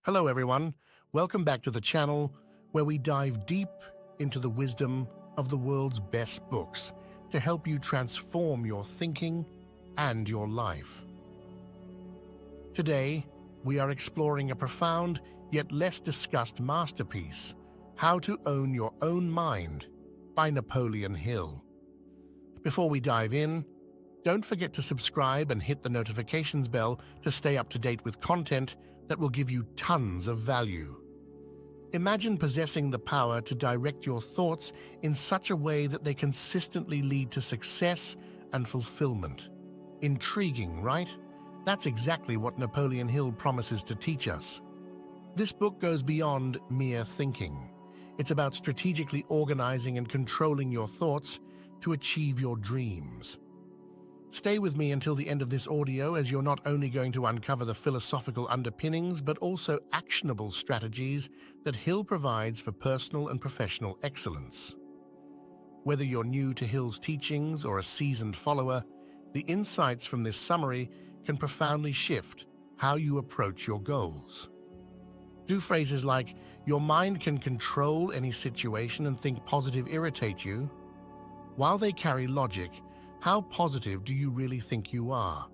Hello everyone, welcome back to the channel where we dive deep into the wisdom of the world's best books to help you transform your thinking and your life. Today, we are exploring a profound yet less discussed masterpiece, How to Own Your Own Mind by Napoleon Hill. Before we dive in, don't forget to subscribe and hit the notifications bell to stay up to date with content that will give you tons of value. Imagine possessing the power to direct your thoughts in such a way that they consistently lead to success and fulfillment. Intriguing, right? That's exactly what Napoleon Hill promises to teach us. This book goes beyond mere thinking. It's about strategically organizing and controlling your thoughts to achieve your dreams. Stay with me until the end of this audio, as you're not only going to uncover the philosophical underpinnings but also actionable strategies that Hill provides for personal and professional excellence. Whether you're new to Hill's teachings or a seasoned follower, the insights from this summary can profoundly shift how you approach your goals. Do phrases like, "Your mind can control any situation and think positive" irritate you? While they carry logic, how positive do you really think you are?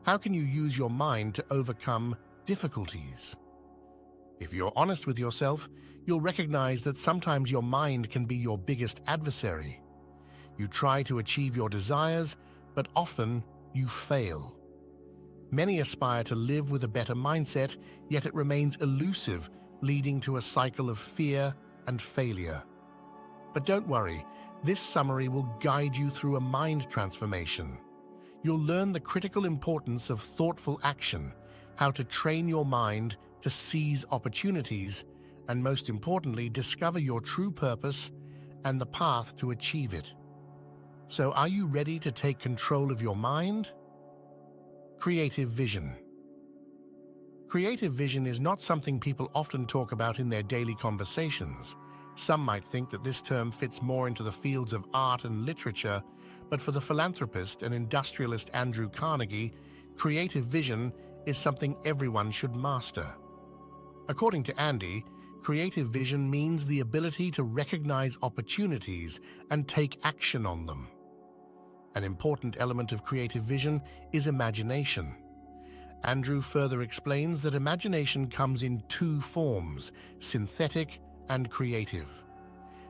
How can you use your mind to overcome difficulties? If you're honest with yourself, you'll recognize that sometimes your mind can be your biggest adversary. You try to achieve your desires, but often you fail. Many aspire to live with a better mindset, yet it remains elusive, leading to a cycle of fear and failure. But don't worry, this summary will guide you through a mind transformation. You'll learn the critical importance of thoughtful action, how to train your mind to seize opportunities, and most importantly, discover your true purpose and the path to achieve it. So, are you ready to take control of your mind? Creative vision. Creative vision is not something people often talk about in their daily conversations. Some might think that this term fits more into the fields of art and literature, but for the philanthropist and industrialist Andrew Carnegie, creative vision is something everyone should master. According to Andy, creative vision means the ability to recognize opportunities and take action on them. An important element of creative vision is imagination. Andrew further explains that imagination comes in two forms: synthetic and creative.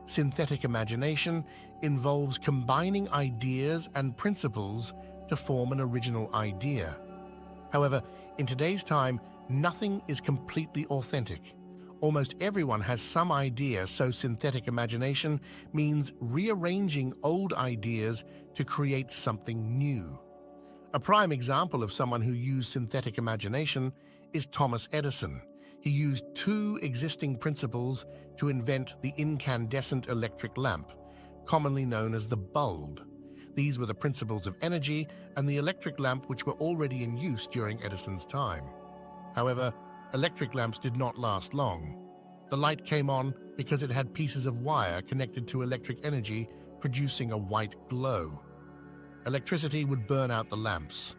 Synthetic imagination involves combining ideas and principles to form an original idea. However, in today's time, nothing is completely authentic. Almost everyone has some idea, so synthetic imagination means rearranging old ideas to create something new. A prime example of someone who used synthetic imagination is Thomas Edison. He used two existing principles to invent the incandescent electric lamp, commonly known as the bulb. These were the principles of energy and the electric lamp, which were already in use during Edison's time. However, electric lamps did not last long. The light came on because it had pieces of wire connected to electric energy, producing a white glow. Electricity would burn out the lamps.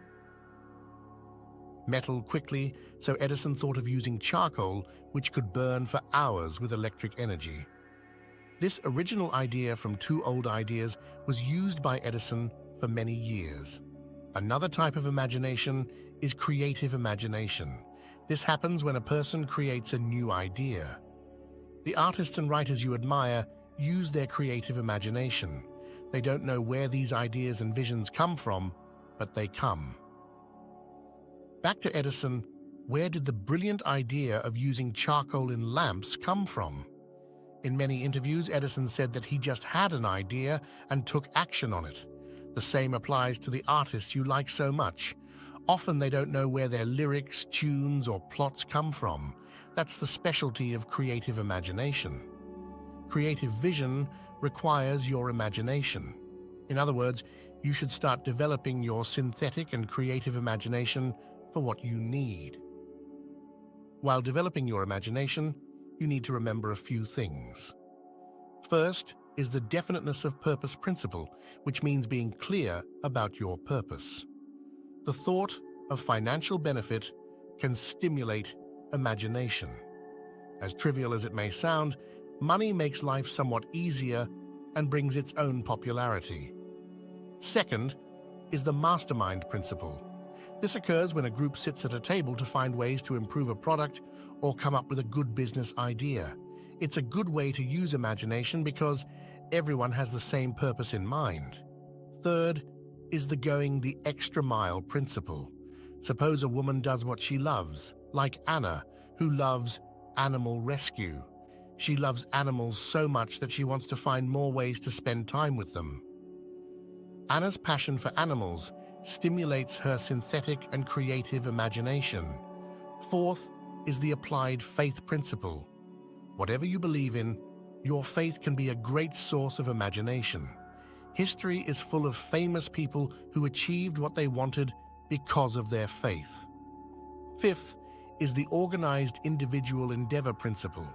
Metal quickly, so Edison thought of using charcoal, which could burn for hours with electric energy. This original idea from two old ideas was used by Edison for many years. Another type of imagination is creative imagination. This happens when a person creates a new idea. The artists and writers you admire use their creative imagination. They don't know where these ideas and visions come from, but they come. Back to Edison, where did the brilliant idea of using charcoal in lamps come from? In many interviews, Edison said that he just had an idea and took action on it. The same applies to the artists you like so much. Often they don't know where their lyrics, tunes, or plots come from. That's the specialty of creative imagination. Creative vision requires your imagination. In other words, you should start developing your synthetic and creative imagination for what you need. While developing your imagination, you need to remember a few things. First is the definiteness of purpose principle, which means being clear about your purpose. The thought of financial benefit can stimulate imagination. As trivial as it may sound, money makes life somewhat easier and brings its own popularity. Second is the mastermind principle. This occurs when a group sits at a table to find ways to improve a product or come up with a good business idea. It's a good way to use imagination because everyone has the same purpose in mind. Third is the going the extra mile principle. Suppose a woman does what she loves, like Anna, who loves animal rescue. She loves animals so much that she wants to find more ways to spend time with them. Anna's passion for animals stimulates her synthetic and creative imagination. Fourth is the applied faith principle. Whatever you believe in, your faith can be a great source of imagination. History is full of famous people who achieved what they wanted because of their faith. Fifth is the organized individual endeavor principle.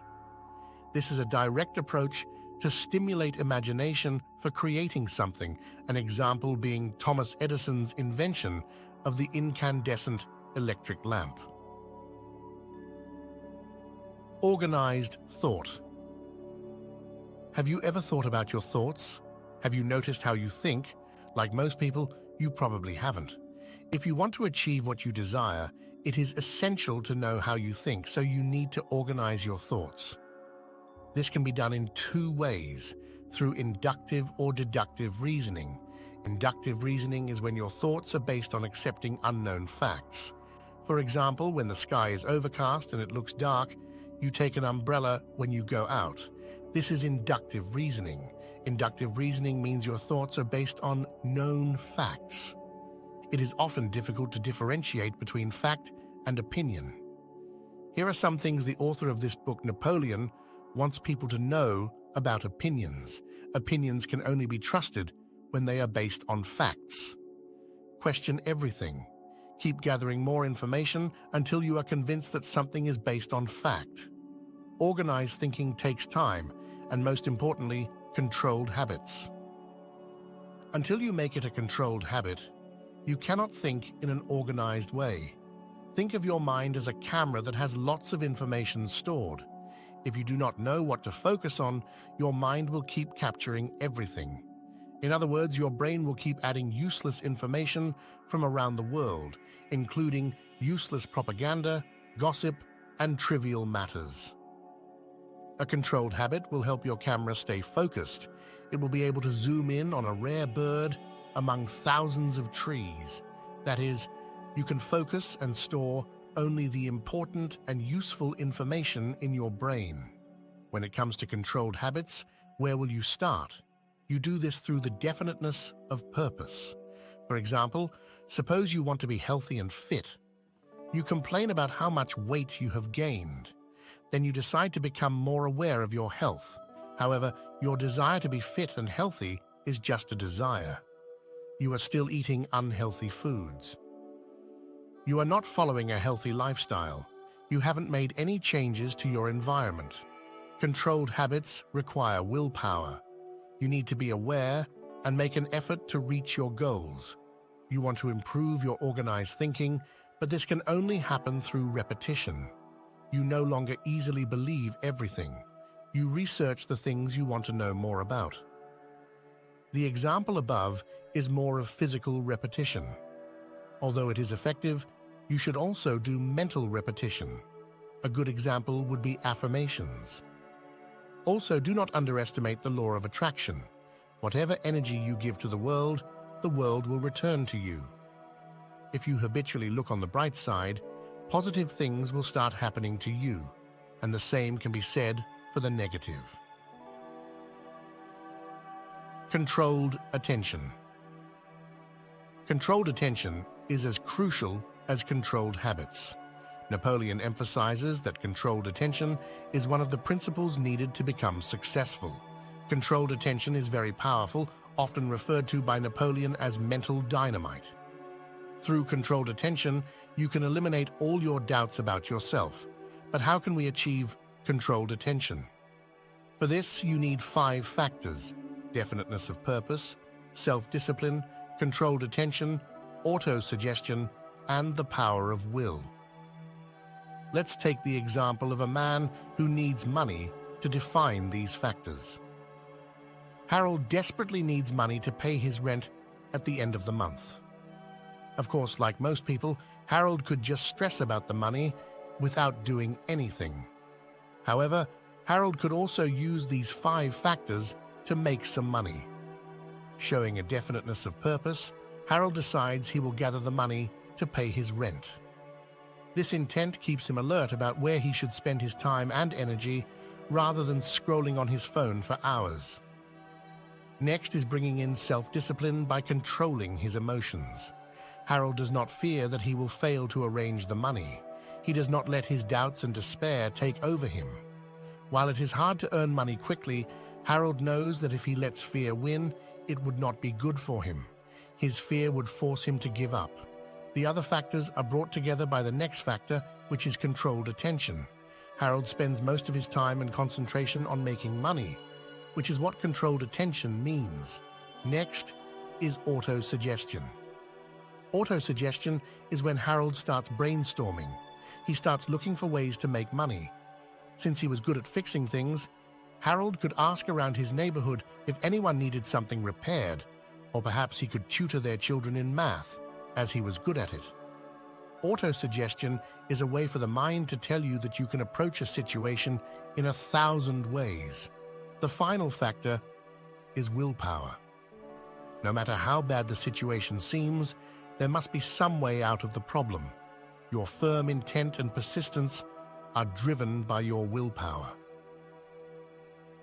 This is a direct approach to stimulate imagination for creating something, an example being Thomas Edison's invention of the incandescent electric lamp. Organized thought. Have you ever thought about your thoughts? Have you noticed how you think? Like most people, you probably haven't. If you want to achieve what you desire, it is essential to know how you think, so you need to organize your thoughts. This can be done in two ways, through inductive or deductive reasoning. Inductive reasoning is when your thoughts are based on accepting unknown facts. For example, when the sky is overcast and it looks dark, you take an umbrella when you go out. This is inductive reasoning. Inductive reasoning means your thoughts are based on known facts. It is often difficult to differentiate between fact and opinion. Here are some things the author of this book, Napoleon, wants people to know about opinions. Opinions can only be trusted when they are based on facts. Question everything. Keep gathering more information until you are convinced that something is based on fact. Organized thinking takes time, and most importantly, controlled habits. Until you make it a controlled habit, you cannot think in an organized way. Think of your mind as a camera that has lots of information stored. If you do not know what to focus on, your mind will keep capturing everything. In other words, your brain will keep adding useless information from around the world, including useless propaganda, gossip, and trivial matters. A controlled habit will help your camera stay focused. It will be able to zoom in on a rare bird among thousands of trees. That is, you can focus and store only the important and useful information in your brain. When it comes to controlled habits, where will you start? You do this through the definiteness of purpose. For example, suppose you want to be healthy and fit. You complain about how much weight you have gained. Then you decide to become more aware of your health. However, your desire to be fit and healthy is just a desire. You are still eating unhealthy foods. You are not following a healthy lifestyle. You haven't made any changes to your environment. Controlled habits require willpower. You need to be aware and make an effort to reach your goals. You want to improve your organized thinking, but this can only happen through repetition. You no longer easily believe everything. You research the things you want to know more about. The example above is more of physical repetition. Although it is effective, you should also do mental repetition. A good example would be affirmations. Also, do not underestimate the law of attraction. Whatever energy you give to the world will return to you. If you habitually look on the bright side, positive things will start happening to you, and the same can be said for the negative. Controlled attention. Controlled attention is as crucial as controlled habits. Napoleon emphasizes that controlled attention is one of the principles needed to become successful. Controlled attention is very powerful, often referred to by Napoleon as mental dynamite. Through controlled attention, you can eliminate all your doubts about yourself. But how can we achieve controlled attention? For this, you need 5 factors: definiteness of purpose, self-discipline, controlled attention, auto-suggestion, and the power of will. Let's take the example of a man who needs money to define these factors. Harold desperately needs money to pay his rent at the end of the month. Of course, like most people, Harold could just stress about the money without doing anything. However, Harold could also use these 5 factors to make some money. Showing a definiteness of purpose, Harold decides he will gather the money to pay his rent. This intent keeps him alert about where he should spend his time and energy rather than scrolling on his phone for hours. Next is bringing in self-discipline by controlling his emotions. Harold does not fear that he will fail to arrange the money. He does not let his doubts and despair take over him. While it is hard to earn money quickly, Harold knows that if he lets fear win, it would not be good for him. His fear would force him to give up. The other factors are brought together by the next factor, which is controlled attention. Harold spends most of his time and concentration on making money, which is what controlled attention means. Next is autosuggestion. Autosuggestion is when Harold starts brainstorming. He starts looking for ways to make money. Since he was good at fixing things, Harold could ask around his neighborhood if anyone needed something repaired, or perhaps he could tutor their children in math, as he was good at it. Autosuggestion is a way for the mind to tell you that you can approach a situation in 1,000 ways. The final factor is willpower. No matter how bad the situation seems, there must be some way out of the problem. Your firm intent and persistence are driven by your willpower.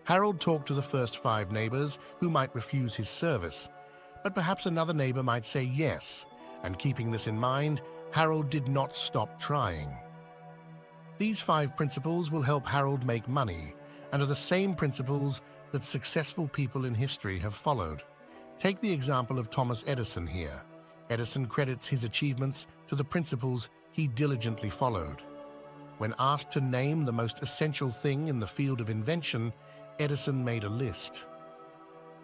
Harold talked to the first 5 neighbors who might refuse his service, but perhaps another neighbor might say yes, and keeping this in mind, Harold did not stop trying. These 5 principles will help Harold make money, and are the same principles that successful people in history have followed. Take the example of Thomas Edison here. Edison credits his achievements to the principles he diligently followed. When asked to name the most essential thing in the field of invention, Edison made a list.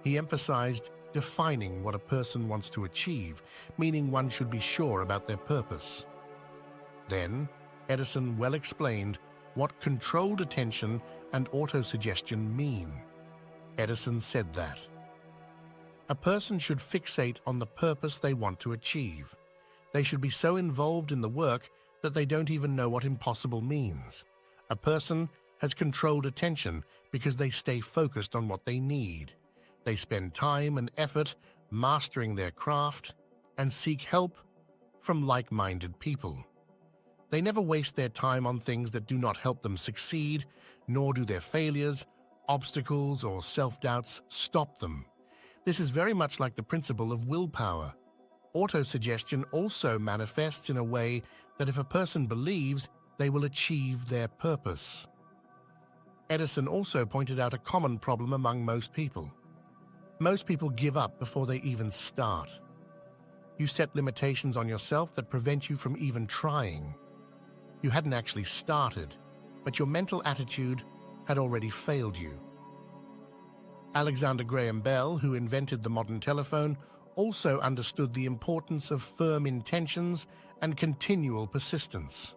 He emphasized defining what a person wants to achieve, meaning one should be sure about their purpose. Then, Edison well explained what controlled attention and autosuggestion mean. Edison said that a person should fixate on the purpose they want to achieve. They should be so involved in the work that they don't even know what impossible means. A person has controlled attention because they stay focused on what they need. They spend time and effort mastering their craft and seek help from like-minded people. They never waste their time on things that do not help them succeed, nor do their failures, obstacles, or self-doubts stop them. This is very much like the principle of willpower. Autosuggestion also manifests in a way that if a person believes, they will achieve their purpose. Edison also pointed out a common problem among most people. Most people give up before they even start. You set limitations on yourself that prevent you from even trying. You hadn't actually started, but your mental attitude had already failed you. Alexander Graham Bell, who invented the modern telephone, also understood the importance of firm intentions and continual persistence.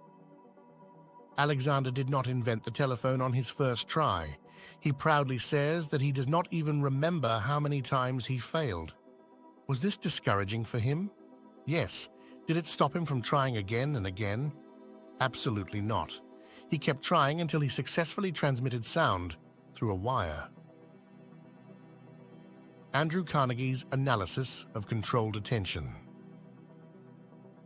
Alexander did not invent the telephone on his first try. He proudly says that he does not even remember how many times he failed. Was this discouraging for him? Yes. Did it stop him from trying again and again? Absolutely not. He kept trying until he successfully transmitted sound through a wire. Andrew Carnegie's analysis of controlled attention.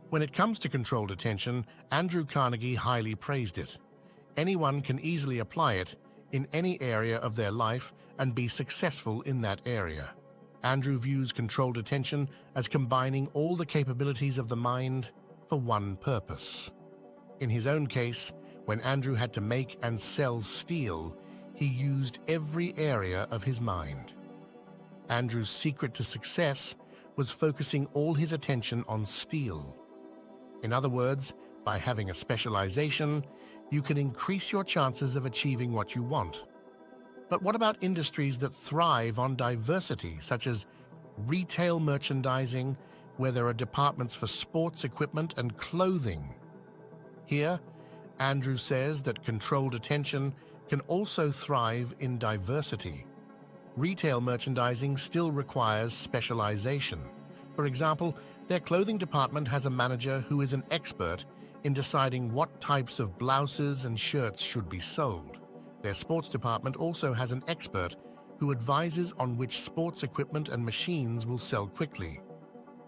When it comes to controlled attention, Andrew Carnegie highly praised it. Anyone can easily apply it in any area of their life and be successful in that area. Andrew views controlled attention as combining all the capabilities of the mind for one purpose. In his own case, when Andrew had to make and sell steel, he used every area of his mind. Andrew's secret to success was focusing all his attention on steel. In other words, by having a specialization, you can increase your chances of achieving what you want. But what about industries that thrive on diversity, such as retail merchandising, where there are departments for sports equipment and clothing? Here, Andrew says that controlled attention can also thrive in diversity. Retail merchandising still requires specialization. For example, their clothing department has a manager who is an expert in deciding what types of blouses and shirts should be sold. Their sports department also has an expert who advises on which sports equipment and machines will sell quickly.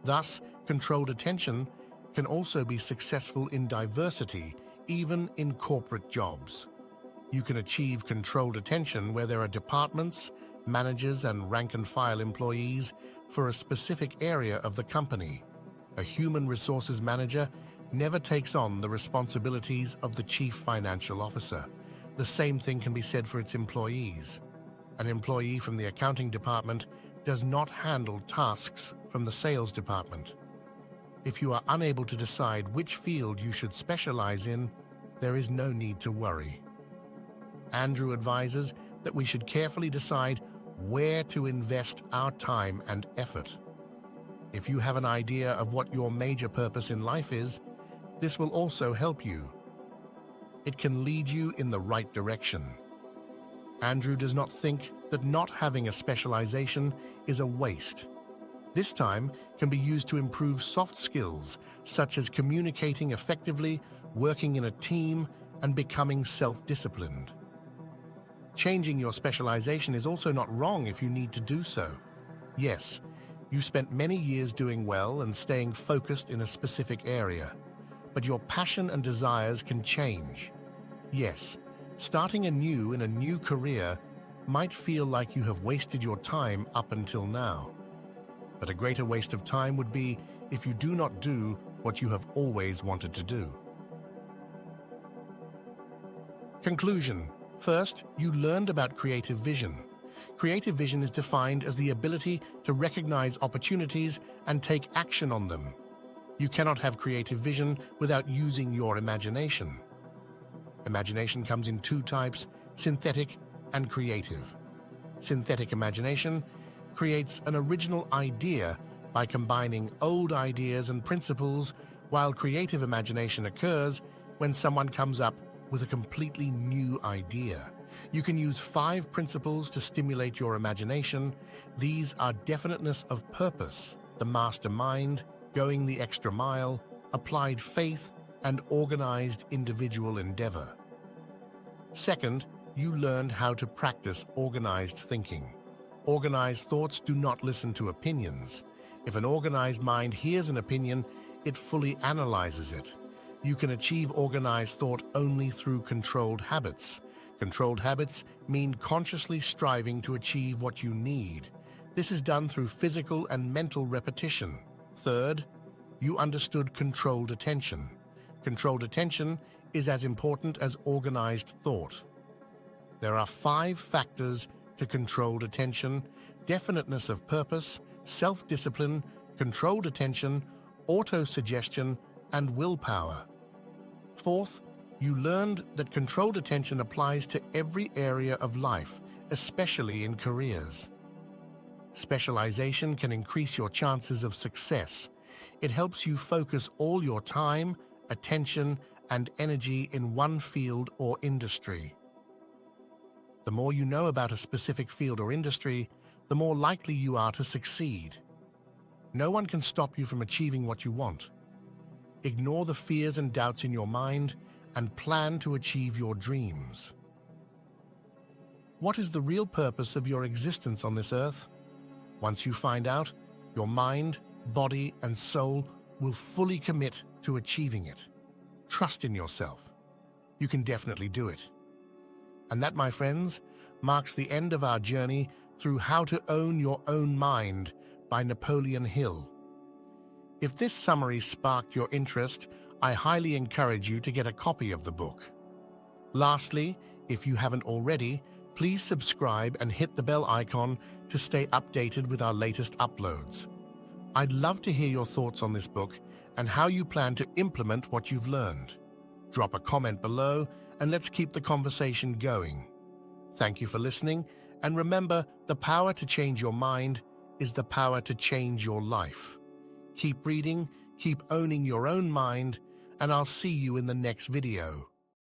Thus, controlled attention can also be successful in diversity, even in corporate jobs. You can achieve controlled attention where there are departments, managers, and rank-and-file employees for a specific area of the company. A human resources manager never takes on the responsibilities of the chief financial officer. The same thing can be said for its employees. An employee from the accounting department does not handle tasks from the sales department. If you are unable to decide which field you should specialize in, there is no need to worry. Andrew advises that we should carefully decide where to invest our time and effort. If you have an idea of what your major purpose in life is, this will also help you. It can lead you in the right direction. Andrew does not think that not having a specialization is a waste. This time can be used to improve soft skills, such as communicating effectively, working in a team, and becoming self-disciplined. Changing your specialization is also not wrong if you need to do so. Yes, you spent many years doing well and staying focused in a specific area, but your passion and desires can change. Yes, starting anew in a new career might feel like you have wasted your time up until now. But a greater waste of time would be if you do not do what you have always wanted to do. Conclusion. First, you learned about creative vision. Creative vision is defined as the ability to recognize opportunities and take action on them. You cannot have creative vision without using your imagination. Imagination comes in two types: synthetic and creative. Synthetic imagination creates an original idea by combining old ideas and principles, while creative imagination occurs when someone comes up with a completely new idea. You can use 5 principles to stimulate your imagination. These are definiteness of purpose, the mastermind, going the extra mile, applied faith, and organized individual endeavor. Second, you learned how to practice organized thinking. Organized thoughts do not listen to opinions. If an organized mind hears an opinion, it fully analyzes it. You can achieve organized thought only through controlled habits. Controlled habits mean consciously striving to achieve what you need. This is done through physical and mental repetition. Third, you understood controlled attention. Controlled attention is as important as organized thought. There are 5 factors to controlled attention: definiteness of purpose, self-discipline, controlled attention, auto-suggestion, and willpower. Fourth, you learned that controlled attention applies to every area of life, especially in careers. Specialization can increase your chances of success. It helps you focus all your time, attention, and energy in one field or industry. The more you know about a specific field or industry, the more likely you are to succeed. No one can stop you from achieving what you want. Ignore the fears and doubts in your mind and plan to achieve your dreams. What is the real purpose of your existence on this earth? Once you find out, your mind, body, and soul will fully commit to achieving it. Trust in yourself. You can definitely do it. And that, my friends, marks the end of our journey through How to Own Your Own Mind by Napoleon Hill. If this summary sparked your interest, I highly encourage you to get a copy of the book. Lastly, if you haven't already, please subscribe and hit the bell icon to stay updated with our latest uploads. I'd love to hear your thoughts on this book and how you plan to implement what you've learned. Drop a comment below and let's keep the conversation going. Thank you for listening, and remember, the power to change your mind is the power to change your life. Keep reading, keep owning your own mind, and I'll see you in the next video.